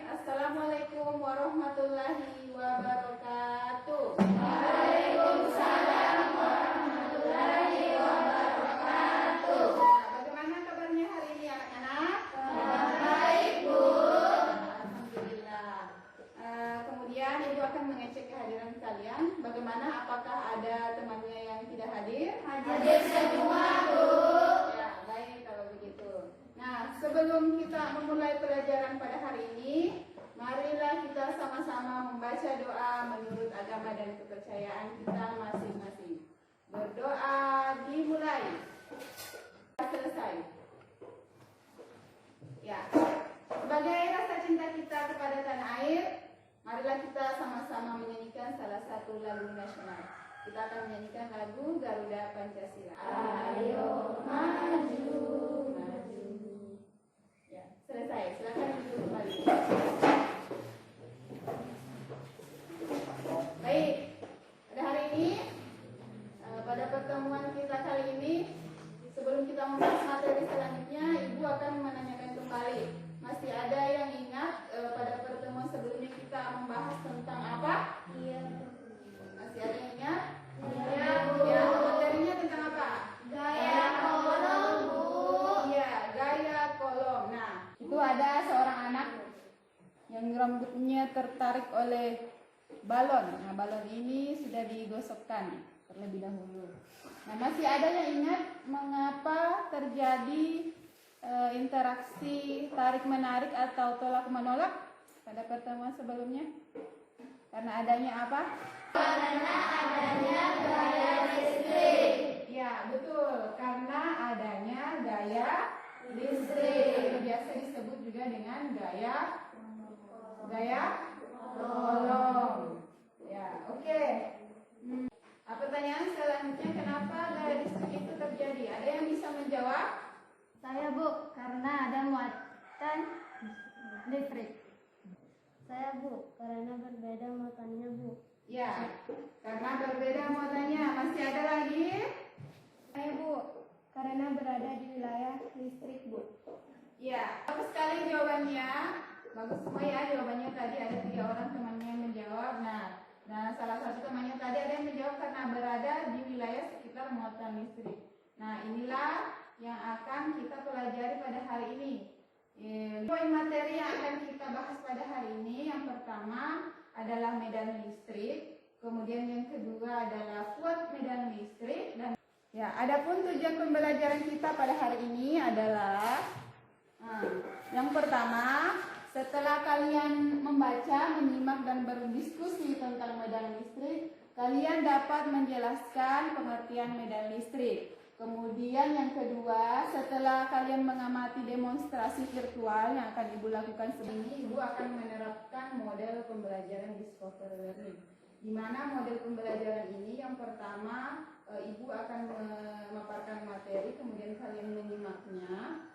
Assalamualaikum warahmatullahi wabarakatuh. Waalaikumsalam warahmatullahi wabarakatuh. Bagaimana kabarnya hari ini anak-anak? Baik, Bu. Alhamdulillah. Kemudian Ibu akan mengecek kehadiran kalian. Bagaimana? Apakah ada temannya yang tidak hadir? Hadir semua, Bu. Ya, baik kalau begitu. Nah, sebelum kita memulai pelajaran pada hari ini, marilah kita sama-sama membaca doa menurut agama dan kepercayaan kita masing-masing. Berdoa dimulai. Selesai. Ya. Sebagai rasa cinta kita kepada tanah air, marilah kita sama-sama menyanyikan salah satu lagu nasional. Kita akan menyanyikan lagu Garuda Pancasila. Ayo maju, maju. Ya, selesai. Silakan duduk kembali. Baik, pada hari ini, pada pertemuan kita kali ini, sebelum kita membahas materi selanjutnya, Ibu akan menanyakan kembali. Masih ada yang ingat pada pertemuan sebelumnya kita membahas tentang apa? Iya. Masih ada yang ingat? Iya, Bu. Ya, materinya tentang apa? Gaya kolom, Bu. Iya, gaya kolom. Nah, itu ada seorang anak yang rambutnya tertarik oleh balon. Nah, balon ini sudah digosokkan terlebih dahulu. Nah, masih ada yang ingat mengapa terjadi interaksi tarik-menarik atau tolak-menolak pada pertemuan sebelumnya? Karena adanya apa? Karena adanya gaya listrik. Ya, betul. Karena adanya gaya listrik. Biasa disebut juga dengan gaya kolom. Ya, oke. Pertanyaan selanjutnya, kenapa gaya listrik itu terjadi? Ada yang bisa menjawab? Saya, Bu, karena ada muatan listrik. Saya, Bu, karena berbeda muatannya, Bu. Ya, karena berbeda muatannya. Masih ada lagi? Saya, Bu, karena berada di wilayah listrik, Bu. Ya, bagus sekali jawabannya. Bagus semua ya jawabannya tadi. Ada 3 orang temannya yang menjawab. Nah, salah satu temannya tadi ada yang menjawab karena berada di wilayah sekitar muatan listrik. Nah, inilah yang akan kita pelajari pada hari ini. Poin materi yang akan kita bahas pada hari ini, yang pertama adalah medan listrik, kemudian yang kedua adalah kuat medan listrik, dan ya, adapun tujuan pembelajaran kita pada hari ini adalah yang pertama, setelah kalian membaca, menyimak dan berdiskusi tentang medan listrik, kalian dapat menjelaskan pengertian medan listrik. Kemudian yang kedua, setelah kalian mengamati demonstrasi virtual yang akan Ibu lakukan ini, Ibu akan menerapkan model pembelajaran discovery learning. Di mana model pembelajaran ini yang pertama, Ibu akan memaparkan materi, kemudian kalian menyimaknya,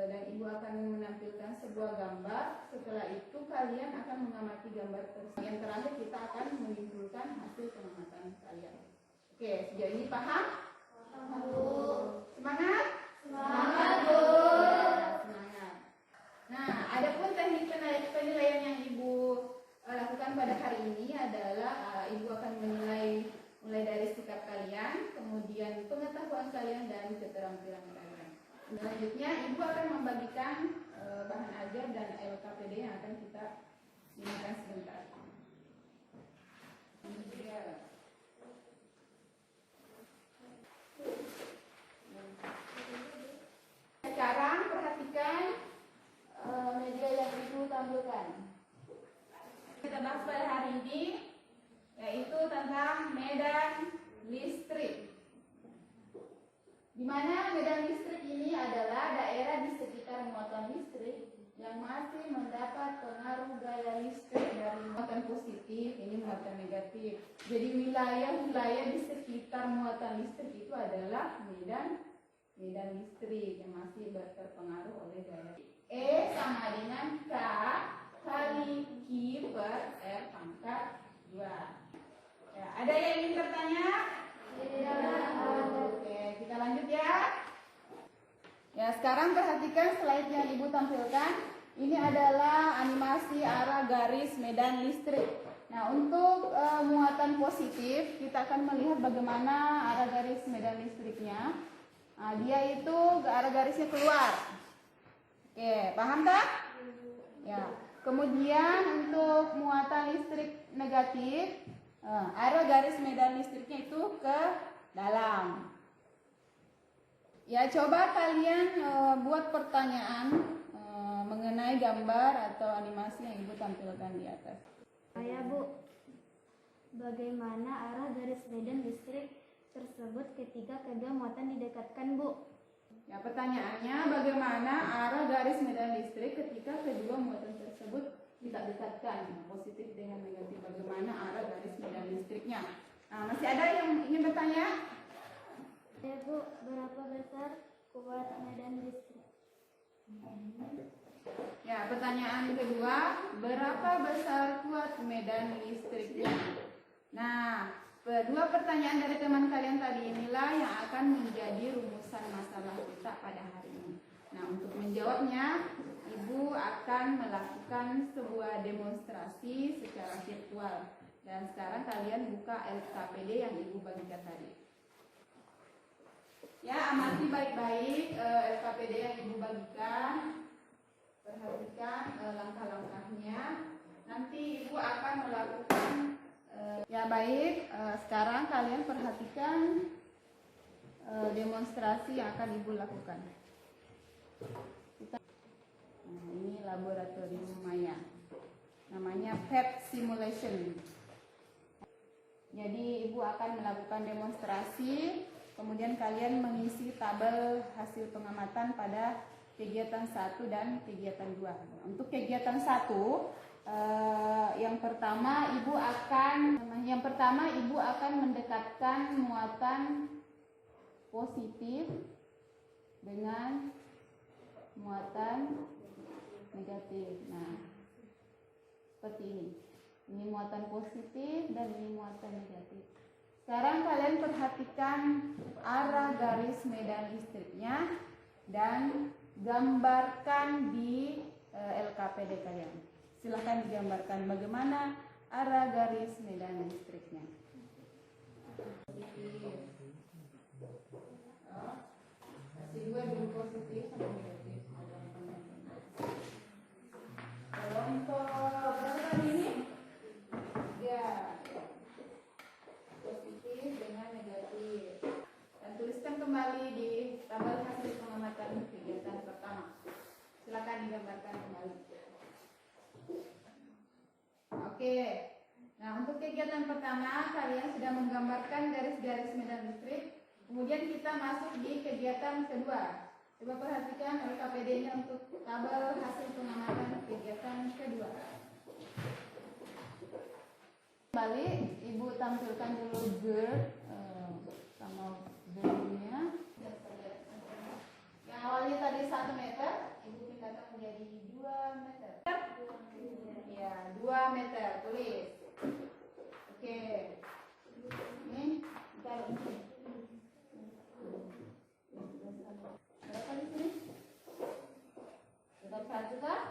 dan Ibu akan menampilkan sebuah gambar. Setelah itu kalian akan mengamati gambar tersebut. Yang terakhir kita akan menyimpulkan hasil pengamatan kalian. Oke, sejauh ini paham? Bu. Semangat? Semangat, Bu. Semangat. Nah, adapun teknik penilaian yang Ibu lakukan pada hari ini adalah Ibu akan menilai mulai dari sikap kalian, kemudian pengetahuan kalian dan keterampilan kalian. Selanjutnya Ibu akan membagikan bahan ajar dan LKPD yang akan kita gunakan sebentar. Sekarang perhatikan media yang Ibu tampilkan. Kita bahas pada hari ini yaitu tentang medan listrik. Di mana medan listrik ini adalah daerah di sekitar muatan listrik yang masih mendapat pengaruh gaya listrik dari muatan positif, ini muatan negatif. Jadi wilayah-wilayah di sekitar muatan listrik itu adalah medan listrik yang masih terpengaruh oleh gaya listrik. E sama dengan K kali Q per R pangkat 2. Ya, ada yang ingin bertanya? Oke, kita lanjut ya. Ya, sekarang perhatikan slide yang Ibu tampilkan. ini adalah animasi arah garis medan listrik. Nah, untuk muatan positif, kita akan melihat bagaimana arah garis medan listriknya. Nah, dia itu arah garisnya keluar. Oke, paham tak? Ya. Kemudian untuk muatan listrik negatif, arah garis medan listriknya itu ke dalam. Ya, coba kalian buat pertanyaan mengenai gambar atau animasi yang Ibu tampilkan di atas. Saya Bu, bagaimana arah garis medan listrik tersebut ketika kedua muatan didekatkan Bu? Ya, pertanyaannya bagaimana arah garis medan listrik ketika kedua muatan tersebut tidak dekatkan, positif dengan negatif, bagaimana arah garis medan listriknya? Nah, masih ada yang ingin bertanya? Ya Bu, berapa besar kuat medan listrik? Ya, pertanyaan kedua, berapa besar kuat medan listriknya? Nah, kedua pertanyaan dari teman kalian tadi inilah yang akan menjadi rumusan masalah kita pada hari ini. Nah, untuk menjawabnya, Ibu akan melakukan sebuah demonstrasi secara virtual. Dan sekarang kalian buka LKPD yang Ibu bagikan tadi. Ya, amati baik-baik LKPD yang Ibu bagikan. Perhatikan langkah-langkahnya. Nanti Ibu akan melakukan ya baik, sekarang kalian perhatikan demonstrasi yang akan Ibu lakukan. Nah, ini laboratorium Maya. Namanya PET simulation. Jadi Ibu akan melakukan demonstrasi, kemudian kalian mengisi tabel hasil pengamatan pada kegiatan 1 dan kegiatan 2. Untuk kegiatan 1, yang pertama Ibu akan mendekatkan muatan positif dengan muatan negatif. Nah, seperti ini. Ini muatan positif dan ini muatan negatif. Sekarang kalian perhatikan arah garis medan listriknya dan gambarkan di LKPD kalian. Silahkan digambarkan bagaimana arah garis medan listriknya. Kasih dua dulu positif sama negatif. Kelompok berapa tadi ini? Ya, positif dengan negatif. Dan tuliskan kembali di tabel hasil pengamatan kegiatan pertama. Silakan digambarkan kembali. Oke. Nah, untuk kegiatan pertama kalian sudah menggambarkan garis-garis medan listrik. Kemudian kita masuk di kegiatan kedua. Coba perhatikan LKPD-nya untuk tabel hasil pengamatan kegiatan kedua. Kembali, Ibu tampilkan dulu GERD sama value-nya. Yang awalnya tadi 1 meter, Ibu pindahkan menjadi 2 meter. Ya, 2 meter, tulis. Oke. Ini taruh ini. Berapa di sini? Tetap 1 kah?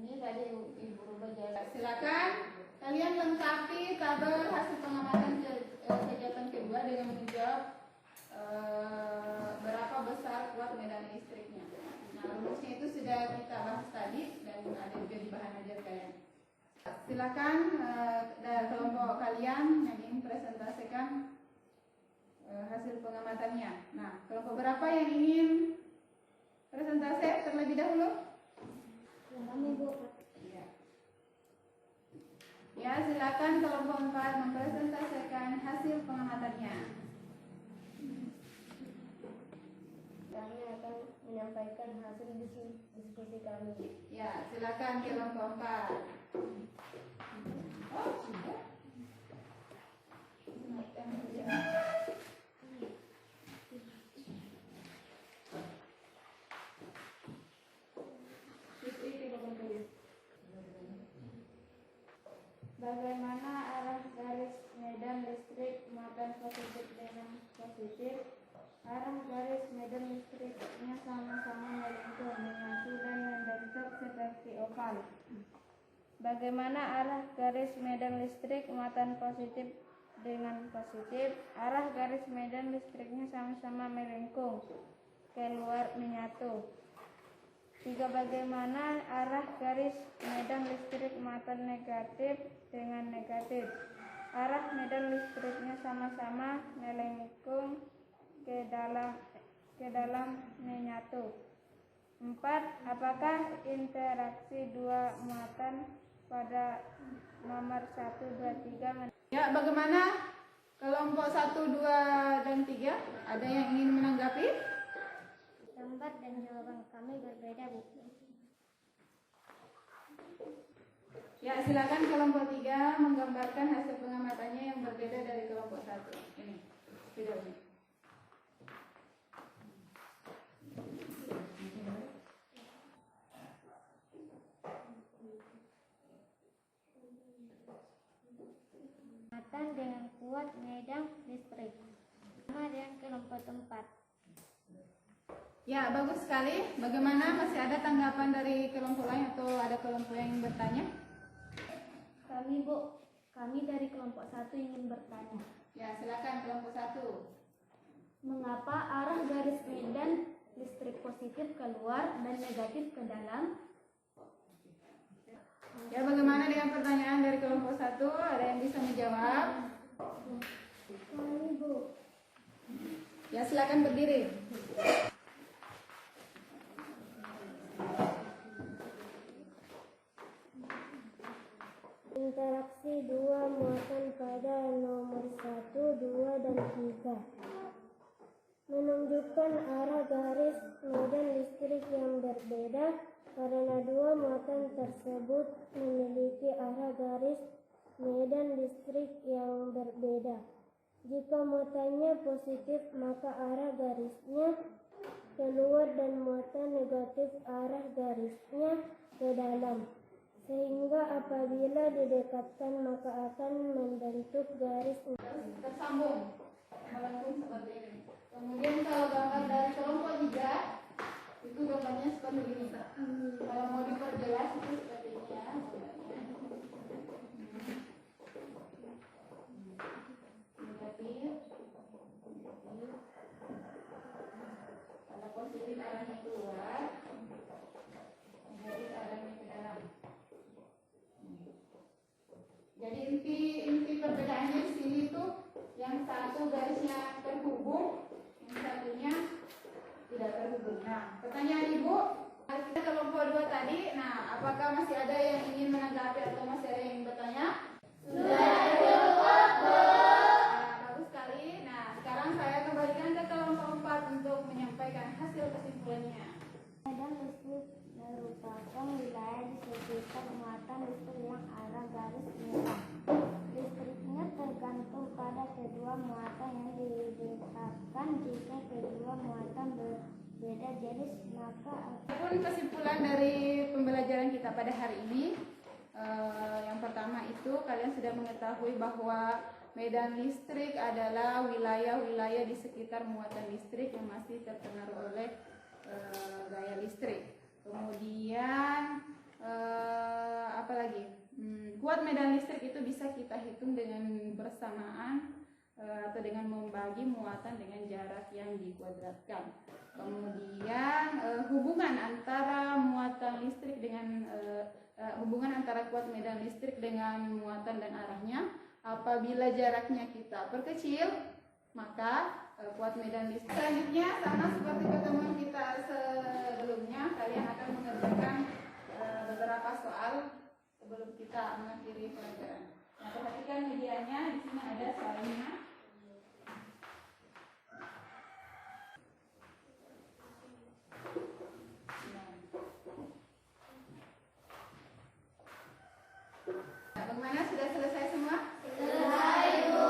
Ini tadi Ibu rubah jalan. Silakan kalian lengkapi tabel hasil pengamatan kegiatan kedua dengan menjawab berapa besar kuat medan listriknya. Nah, rumusnya itu sudah kita bahas tadi dan ada juga di bahan ajar kalian. Silakan kelompok kalian yang ingin presentasikan hasil pengamatannya. Nah, kelompok berapa yang ingin presentasi terlebih dahulu? Kami Bu. Ya, silakan kelompok 4 mempresentasikan hasil pengamatannya. Kami akan menyampaikan hasil diskusi kami. Ya, silakan kelompok 4. Oh, sudah. Bagaimana arah garis medan listrik muatan positif dengan positif? Arah garis medan listriknya sama-sama melingkar dalam. Bagaimana arah garis medan listrik muatan positif dengan positif? Arah garis medan listriknya sama-sama melengkung, keluar menyatu. 3. Bagaimana arah garis medan listrik muatan negatif dengan negatif? Arah medan listriknya sama-sama melengkung, ke dalam menyatu. 4. Apakah interaksi dua muatan pada nomor 1, 2, 3? Ya, bagaimana kelompok 1, 2, dan 3? Ada yang ingin menanggapi? Gambar dan jawaban kami berbeda, Bu. Ya, silakan kelompok 3 menggambarkan hasil pengamatannya yang berbeda dari kelompok 1. Ini videonya. Muatan dengan kuat medan listrik. Sama dengan kelompok 4. Ya, bagus sekali. Bagaimana, masih ada tanggapan dari kelompok lain atau ada kelompok yang ingin bertanya? Kami, Bu, kami dari kelompok 1 ingin bertanya. Ya, silakan kelompok 1. Mengapa arah garis medan listrik positif keluar dan negatif ke dalam? Ya, bagaimana dengan pertanyaan dari kelompok 1? Ada yang bisa menjawab? Kami, Bu. Ya, silakan berdiri. Interaksi dua muatan pada nomor 1, 2, dan 3 menunjukkan arah garis medan listrik yang berbeda karena dua muatan tersebut memiliki arah garis medan listrik yang berbeda. Jika muatannya positif, maka arah garisnya keluar dan muatan negatif arah garisnya ke dalam. Sehingga apabila didekatkan maka akan membentuk garis Tersambung, melengkung seperti ini. Kemudian kalau gambar dari kelompok 3, itu gambarnya seperti ini. Kalau mau diperjelas itu seperti ini ya. Negatif. Kalau positif arahnya keluar, negatif arahnya ke dalam. Jadi inti perbedaannya di sini tuh yang satu garisnya terhubung, yang satunya tidak terhubung. Nah, pertanyaan Ibu, kita kelompok 2 tadi, nah apakah masih ada yang ingin menanggapi atau masih ada yang ingin bertanya? Sudah cukup, Bu. Nah, bagus sekali. Nah, sekarang saya kembalikan ke kelompok 4 untuk menyampaikan hasil kesimpulannya. medan listrik merupakan wilayah di sekitar muatan listrik yang arah garis merah. Listriknya tergantung pada kedua muatan yang didekatkan. Jika kedua muatan berbeda jenis, maka Apapun kesimpulan dari pembelajaran kita pada hari ini, yang pertama itu kalian sudah mengetahui bahwa medan listrik adalah wilayah-wilayah di sekitar muatan listrik yang masih terpengaruh oleh gaya listrik. Kemudian apa lagi? Kuat medan listrik itu bisa kita hitung dengan bersamaan atau dengan membagi muatan dengan jarak yang dikuadratkan. Kemudian hubungan antara muatan listrik dengan hubungan antara kuat medan listrik dengan muatan dan arahnya, apabila jaraknya kita perkecil, maka kuat medan listrik. Selanjutnya sama seperti pertemuan kita sebelumnya, kalian akan mengerjakan beberapa soal sebelum kita mengakhiri pelajaran. Nah, perhatikan medianya, di sini ada soalnya. Nah, bagaimana, sudah selesai semua? Selesai, Bu.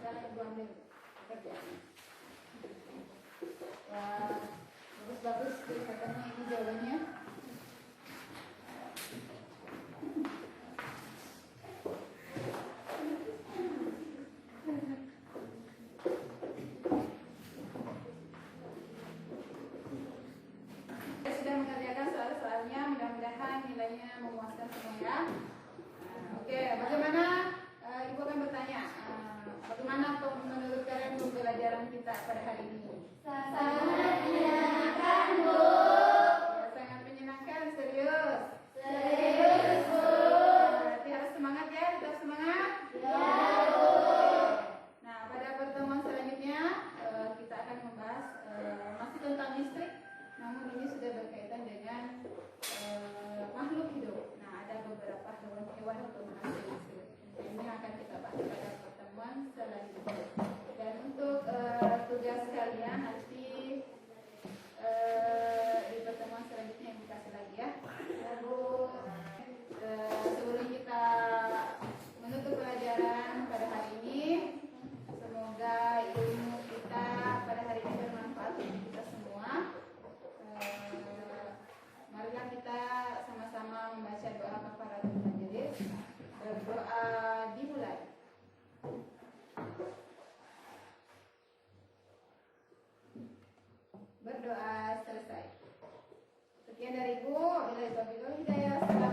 Sekarang Ibu ambil pekerjaannya. Wah, bagus-bagus kelihatannya ini jawabannya. Sudah mengerjakan soal-soalnya, mudah-mudahan nilai Sekian dari Ibu. Bila itu hidayah.